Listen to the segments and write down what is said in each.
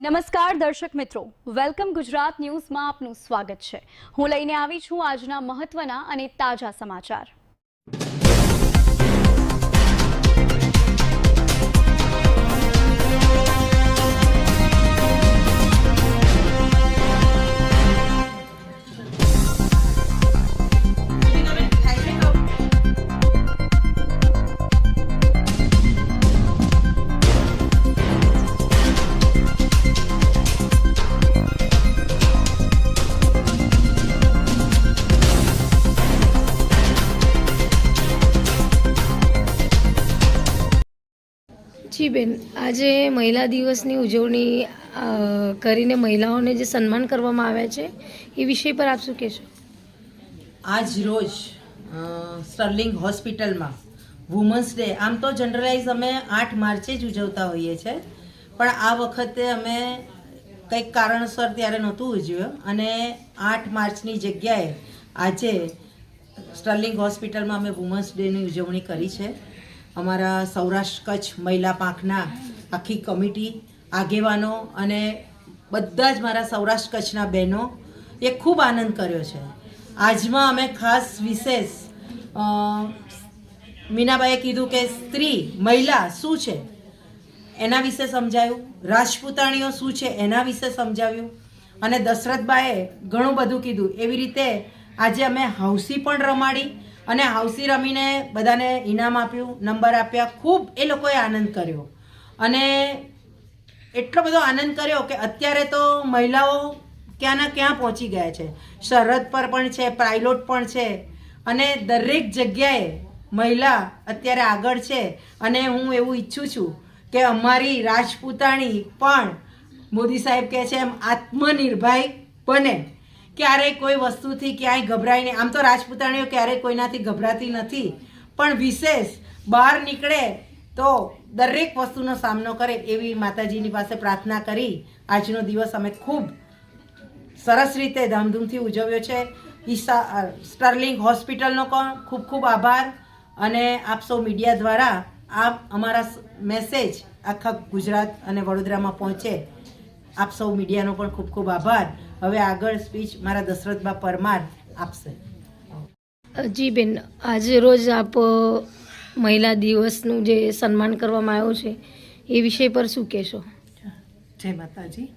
નમસ્કાર દર્શક મિત્રો, વેલકમ ગુજરાત ન્યૂઝમાં આપનું સ્વાગત છે। હું લઈને આવી છું આજના મહત્વના અને તાજા સમાચાર। જી બેન, આજે મહિલા દિવસની ઉજવણી કરીને મહિલાઓને જે સન્માન કરવામાં આવ્યા છે એ વિષય પર આપ શું કહેશો? આજ રોજ સ્ટર્લિંગ હોસ્પિટલમાં વુમન્સ ડે, આમ તો જનરલાઇઝ અમે 8 માર્ચે જ ઉજવતા હોઈએ છીએ, પણ આ વખતે અમે કંઈક કારણસર ત્યારે નહોતું ઉજવ્યું અને 8 માર્ચની જગ્યાએ આજે સ્ટર્લિંગ હોસ્પિટલમાં અમે વુમન્સ ડેની ઉજવણી કરી છે। અમારા સૌરાષ્ટ્ર કચ્છ મહિલા પાંખના આખી કમિટી, આગેવાનો અને બધા જ મારા સૌરાષ્ટ્ર કચ્છના બહેનો એ ખૂબ આનંદ કર્યો છે। આજમાં અમે ખાસ વિશેષ મીનાબાઈએ કીધું કે સ્ત્રી મહિલા શું છે એના વિશે સમજાયું, રાજપૂતાણીઓ શું છે એના વિશે સમજાવ્યું અને દશરથબાએ ઘણું બધું કીધું। એવી રીતે આજે અમે હાઉસી પણ રમાડી અને હાઉસી રમીને બધાને ઇનામ આપ્યું, નંબર આપ્યા, ખૂબ એ લોકોએ આનંદ કર્યો અને એટલો બધો આનંદ કર્યો કે અત્યારે તો મહિલાઓ ક્યાંના ક્યાં પહોંચી ગયા છે, સરહદ પર પણ છે, પાયલોટ પણ છે અને દરેક જગ્યાએ મહિલા અત્યારે આગળ છે અને હું એવું ઈચ્છું છું કે અમારી રાજપૂતાણી પણ મોદી સાહેબ કહે છે એમ આત્મનિર્ભર બને, ક્યારેય કોઈ વસ્તુથી ક્યાંય ગભરાય નહીં। આમ તો રાજપૂતાણીઓ ક્યારેય કોઈનાથી ગભરાતી નથી, પણ વિશેષ બહાર નીકળે તો દરેક વસ્તુનો સામનો કરે એવી માતાજીની પાસે પ્રાર્થના કરી આજનો દિવસ અમે ખૂબ સરસ રીતે ધામધૂમથી ઉજવ્યો છે। સ્ટર્લિંગ હોસ્પિટલનો પણ ખૂબ ખૂબ આભાર અને આપ સૌ મીડિયા દ્વારા આ અમારા મેસેજ આખા ગુજરાત અને વડોદરામાં પહોંચે, આપ સૌ મીડિયાનો પણ ખૂબ ખૂબ આભાર। હવે આગળ સ્પીચ મારા દશરથબા પરમાર આપશે। જી બેન, આજે રોજ આપ મહિલા દિવસનું જે સન્માન કરવામાં આવ્યું છે એ વિષય પર શું કહેશો? જય માતાજી।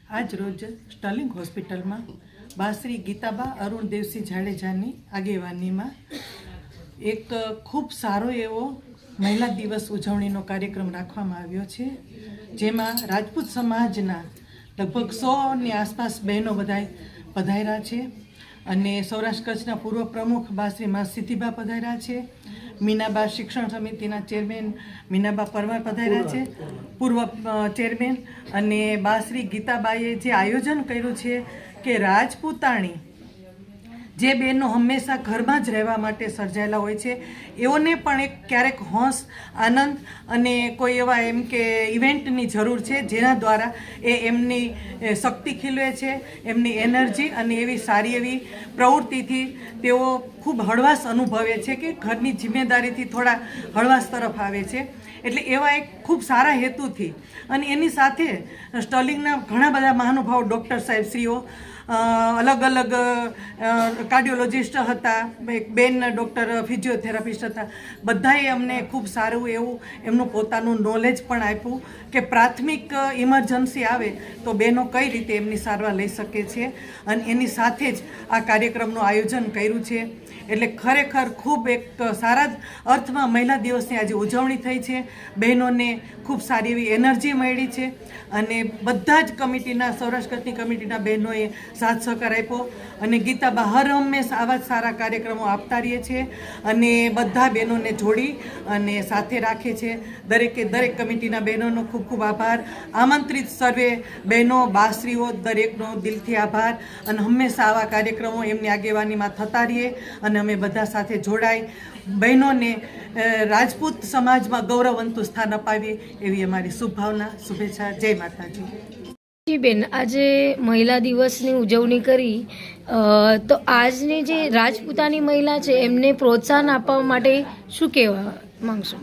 આજ રોજ સ્ટર્લિંગ હોસ્પિટલમાં બાશ્રી ગીતાબા અરુણદેવસિંહ જાડેજાની આગેવાનીમાં એક ખૂબ સારો એવો મહિલા દિવસ ઉજવણીનો કાર્યક્રમ રાખવામાં આવ્યો છે, જેમાં રાજપૂત સમાજના લગભગ 100ની આસપાસ બહેનો બધાય પધાર્યા છે અને સૌરાષ્ટ્ર કચ્છના પૂર્વ પ્રમુખ બાશ્રી મા સિદ્ધિબા પધાર્યા છે, મીનાબા શિક્ષણ સમિતિના ચેરમેન મીનાબા પરમાર પધાર્યા છે, પૂર્વ ચેરમેન, અને બાશ્રી ગીતાબાઈએ જે આયોજન કર્યું છે કે રાજપૂતાણી જે બહેનો હંમેશા ઘરમાં જ રહેવા માટે સર્જાયેલા હોય છે એઓને પણ એક ક્યારેક હોંશ, આનંદ અને કોઈ એવા એમ કે ઇવેન્ટની જરૂર છે જેના દ્વારા એમની શક્તિ ખીલવે છે, એમની એનર્જી અને એવી સારી એવી પ્રવૃત્તિથી તેઓ ખૂબ હળવાશ અનુભવે છે કે ઘરની જિમ્મેદારીથી થોડા હળવાશ તરફ આવે છે। એટલે એવા એક ખૂબ સારા હેતુથી અને એની સાથે સ્ટર્લિંગના ઘણા બધા મહાનુભાવો, ડૉક્ટર સાહેબશ્રીઓ, અલગ અલગ કાર્ડિયોલોજિસ્ટ હતા, એક બેન ડૉક્ટર ફિઝિયોથેરાપિસ્ટ હતા, બધાએ અમને ખૂબ સારું એવું એમનું પોતાનું નોલેજ પણ આપ્યું કે પ્રાથમિક ઇમરજન્સી આવે તો બહેનો કઈ રીતે એમની સારવાર લઈ શકે છે અને એની સાથે જ આ કાર્યક્રમનું આયોજન કર્યું છે। એટલે ખરેખર ખૂબ એક સારા જ અર્થમાં મહિલા દિવસની આજે ઉજવણી થઈ છે। બહેનોને ખૂબ સારી એવી એનર્જી મળી છે અને બધા જ કમિટીના, સૌરાષ્ટ્ર કચ્છની કમિટીના બહેનોએ સાથ સહકાર આપ્યો અને ગીતાબા હર હંમેશા આવા જ સારા કાર્યક્રમો આપતા રહીએ છીએ અને બધા બહેનોને જોડી અને સાથે રાખે છે। દરેક કમિટીના બહેનોનો ખૂબ ખૂબ આભાર। આમંત્રિત સર્વે બહેનો, બાશ્રીઓ, દરેકનો દિલથી આભાર અને હંમેશા આવા કાર્યક્રમો એમની આગેવાનીમાં થતા રહીએ અને અમે બધા સાથે જોડાઈ બહેનોને રાજપૂત સમાજમાં ગૌરવવંતું સ્થાન અપાવીએ એવી અમારી શુભભાવના, શુભેચ્છા। જય માતાજી। જી બેન, આજે મહિલા દિવસની ઉજવણી કરી તો આજની જે રાજપૂતાની મહિલા છે એમને પ્રોત્સાહન આપવા માટે શું કહેવા માંગશો?